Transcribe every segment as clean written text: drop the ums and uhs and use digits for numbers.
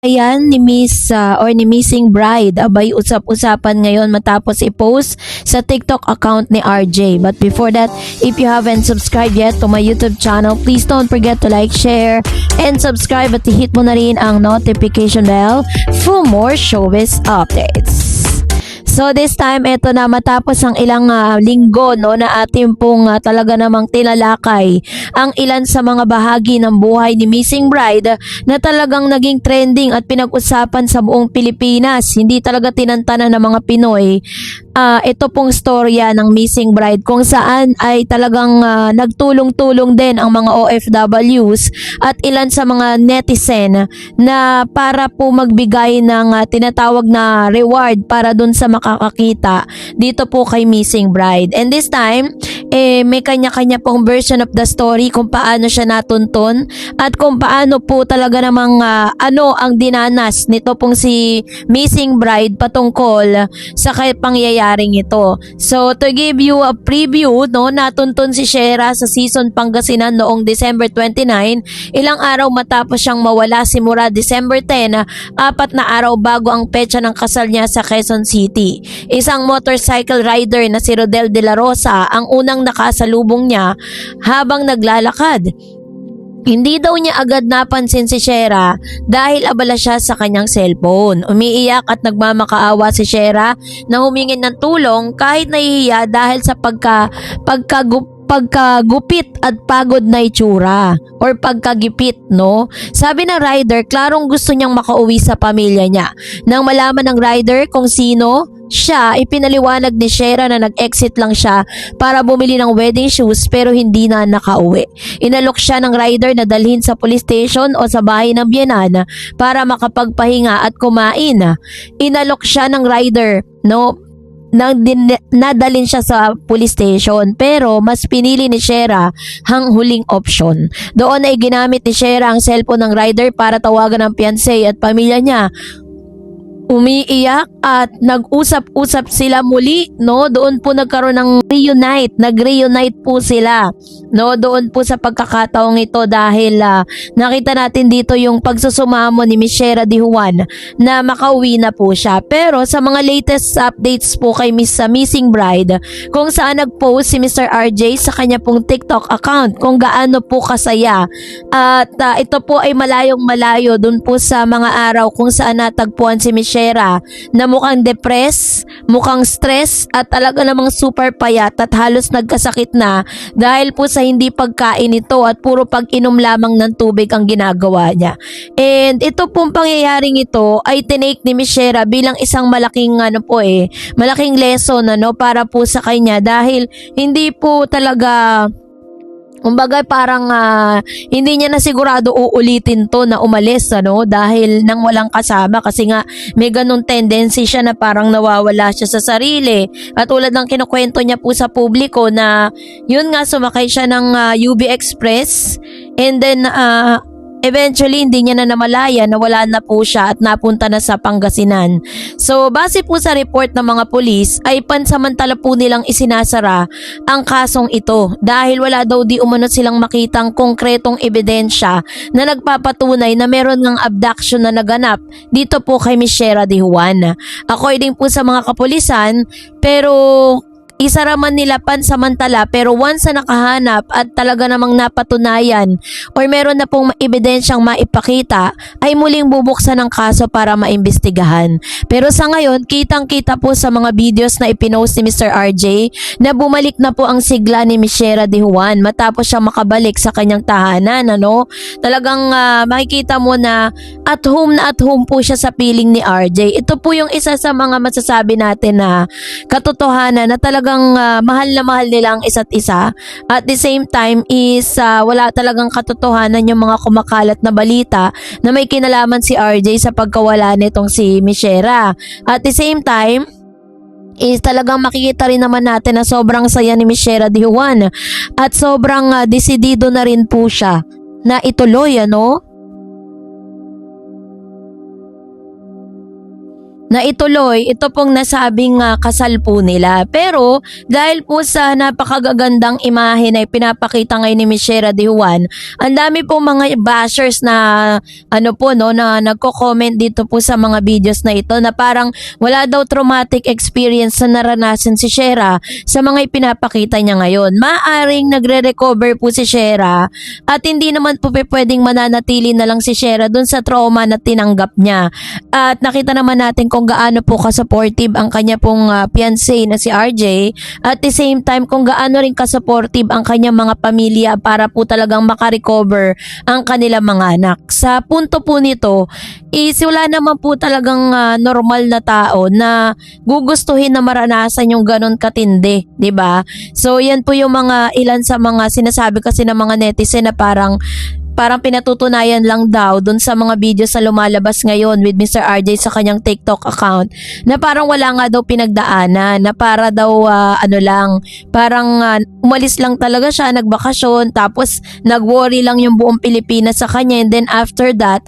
Ayan ni Miss or ni Missing Bride, abay usap-usapan ngayon matapos i-post sa TikTok account ni RJ. But before that, if you haven't subscribed yet to my YouTube channel, please don't forget to like, share, and subscribe at i-hit mo na rin ang notification bell for more showbiz updates. So this time, eto na matapos ang ilang linggo no, na ating pong talaga namang tinalakay ang ilan sa mga bahagi ng buhay ni Missing Bride na talagang naging trending at pinag-usapan sa buong Pilipinas. Hindi talaga tinantanan ng mga Pinoy. Ito pong storya ng Missing Bride kung saan ay talagang nagtulong-tulong din ang mga OFWs at ilan sa mga netizen na para po magbigay ng tinatawag na reward para dun sa makakakita dito po kay Missing Bride. And this time, may kanya-kanya pong version of the story kung paano siya natuntun at kung paano po talaga namang ano ang dinanas nito pong si Missing Bride patungkol sa pangyayaring ito. So to give you a preview, no, natuntun si Shera sa season Pangasinan noong December 29, ilang araw matapos siyang mawala simula December 10, 4 na araw bago ang petsa ng kasal niya sa Quezon City. Isang motorcycle rider na si Rodel de la Rosa ang unang nakasalubong niya habang naglalakad. Hindi daw niya agad napansin si Shera dahil abala siya sa kanyang cellphone. Umiiyak at nagmamakaawa si Shera na humingin ng tulong kahit nahihiya dahil sa pagkagupit at pagod na itsura or pagkagipit, no? Sabi ng rider, klarong gusto niyang makauwi sa pamilya niya. Nang malaman ng rider kung sino siya, ipinaliwanag ni Shera na nag-exit lang siya para bumili ng wedding shoes pero hindi na nakauwi. Inalok siya ng rider na dalhin sa police station o sa bahay ng biyenan para makapagpahinga at kumain. Inalok siya ng rider, no? Nadalin siya sa police station pero mas pinili ni Shera ang huling option. Doon ay ginamit ni Shera ang cellphone ng rider para tawagan ang fiancé at pamilya niya. Umiiyak at nag-usap-usap sila muli, no? Doon po nagkaroon ng nag-reunite po sila, no? Doon po sa pagkakataong ito dahil nakita natin dito yung pagsusumamo ni Miss Shera de Juan na makauwi na po siya. Pero sa mga latest updates po kay Missing Bride, kung saan nag-post si Mr. RJ sa kanya pong TikTok account kung gaano po kasaya at ito po ay malayong malayo doon po sa mga araw kung saan natagpuan si Miss Shera na mukhang depressed, mukhang stress at talaga namang super payat at halos nagkasakit na dahil po sa hindi pagkain ito at puro pag-inom lamang ng tubig ang ginagawa niya. And ito pong pangyayaring ito ay tinake ni Miss Shera bilang isang malaking malaking lesson para po sa kanya dahil hindi po talaga kumbaga parang hindi niya na sigurado uulitin to na umalis dahil nang walang kasama kasi nga may ganun tendency siya na parang nawawala siya sa sarili at tulad ng kinukwento niya po sa publiko na yun nga sumakay siya ng UB Express and then eventually, hindi niya na namalaya na wala na po siya at napunta na sa Pangasinan. So, base po sa report ng mga pulis, ay pansamantala po nilang isinasara ang kasong ito dahil wala daw di umano silang makitang konkretong ebidensya na nagpapatunay na meron ng abduction na naganap dito po kay Miss Shera de Juan. According po sa mga kapulisan, pero isara man nila pansamantala pero once na nakahanap at talaga namang napatunayan or meron na pong ebidensyang maipakita ay muling bubuksan ng kaso para maimbestigahan. Pero sa ngayon, kitang-kita po sa mga videos na ipinost ni Mr. RJ na bumalik na po ang sigla ni Miss Shera de Juan matapos siya makabalik sa kanyang tahanan. Talagang makikita mo na at home po siya sa piling ni RJ. Ito po yung isa sa mga masasabi natin na katotohanan na talagang mahal na mahal nila ang isa't isa. At the same time is wala talagang katotohanan yung mga kumakalat na balita na may kinalaman si RJ sa pagkawala nitong si Miss Shera. At the same time is talagang makikita rin naman natin na sobrang saya ni Miss Shera de Juan at sobrang desidido na rin po siya na ituloy na ituloy ito pong nasabing kasal po nila. Pero dahil po sa napakagagandang imahe na ipinapakita ngayon ni Miss Shera De Juan, ang dami po mga bashers na na nagko-comment dito po sa mga videos na ito na parang wala daw traumatic experience na naranasan si Shera sa mga ipinapakita niya ngayon. Maaring nagre-recover po si Shera at hindi naman po pwedeng mananatili na lang si Shera dun sa trauma na tinanggap niya. At nakita naman natin kung gaano po ka-supportive ang kanya pong fiancé na si RJ, at the same time kung gaano rin ka-supportive ang kanyang mga pamilya para po talagang makarecover ang kanilang mga anak. Sa punto po nito is wala naman po talagang normal na tao na gugustuhin na maranasan yung ganon katindi, 'di ba? So yan po yung mga ilan sa mga sinasabi kasi ng mga netizen na parang pinatutunayan lang daw dun sa mga videos na lumalabas ngayon with Mr. RJ sa kanyang TikTok account na parang wala nga daw pinagdaanan, na para daw umalis lang talaga siya, nagbakasyon, tapos nag-worry lang yung buong Pilipinas sa kanya, and then after that,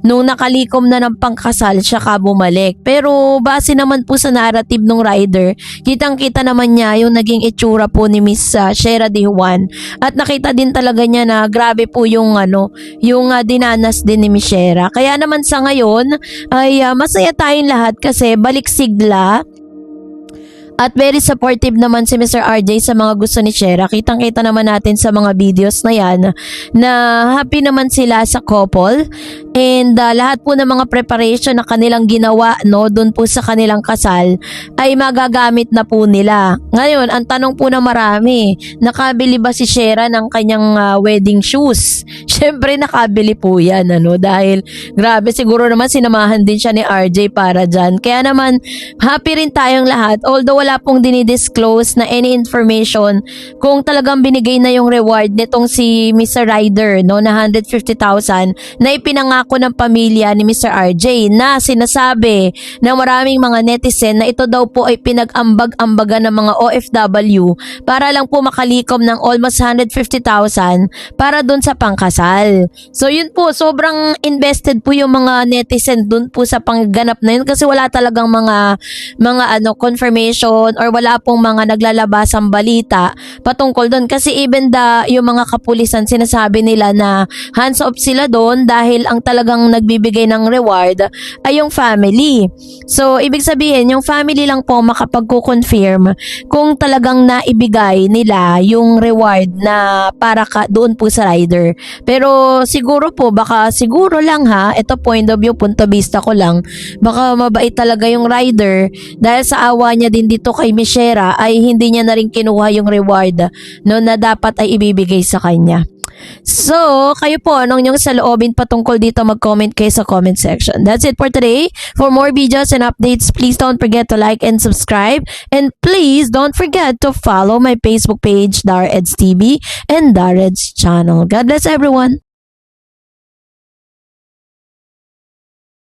nung nakalikom na ng pangkasal, siya ka bumalik. Pero base naman po sa narrative ng rider, kitang-kita naman niya yung naging itsura po ni Miss Shera De Juan. At nakita din talaga niya na grabe po yung dinanas din ni Miss Shera. Kaya naman sa ngayon ay masaya tayong lahat kasi balik sigla. At very supportive naman si Mr. RJ sa mga gusto ni Shera. Kitang-kita naman natin sa mga videos na yan na happy naman sila sa couple. And lahat po ng mga preparation na kanilang ginawa doon po sa kanilang kasal ay magagamit na po nila. Ngayon, ang tanong po na marami, nakabili ba si Shera ng kanyang wedding shoes? Syempre nakabili po yan dahil grabe, siguro naman sinamahan din siya ni RJ para dyan. Kaya naman happy rin tayong lahat, although wala pong dinidisclose na any information kung talagang binigay na yung reward nitong si Mr. Ryder na 150,000 na ipinangako ng pamilya ni Mr. RJ, na sinasabi ng maraming mga netizen na ito daw po ay pinag-ambag-ambaga ng mga OFW para lang po makalikom ng almost 150,000 para dun sa pangkasal. So yun po, sobrang invested po yung mga netizen dun po sa pangganap na yun kasi wala talagang mga confirmation or wala pong mga naglalabasang balita patungkol doon, kasi even yung mga kapulisan sinasabi nila na hands off sila doon dahil ang talagang nagbibigay ng reward ay yung family. So ibig sabihin yung family lang po makapag-confirm kung talagang naibigay nila yung reward na para doon po sa rider. Pero siguro po, siguro lang ito point of view, punto vista ko lang, baka mabait talaga yung rider dahil sa awa niya din dito kay Miss Shera ay hindi niya na rin kinuha yung reward na dapat ay ibibigay sa kanya. So, kayo po, anong inyong saloobin patungkol dito? Mag-comment kayo sa comment section. That's it for today. For more videos and updates, please don't forget to like and subscribe. And please don't forget to follow my Facebook page, Dareds TV and Dareds channel. God bless everyone.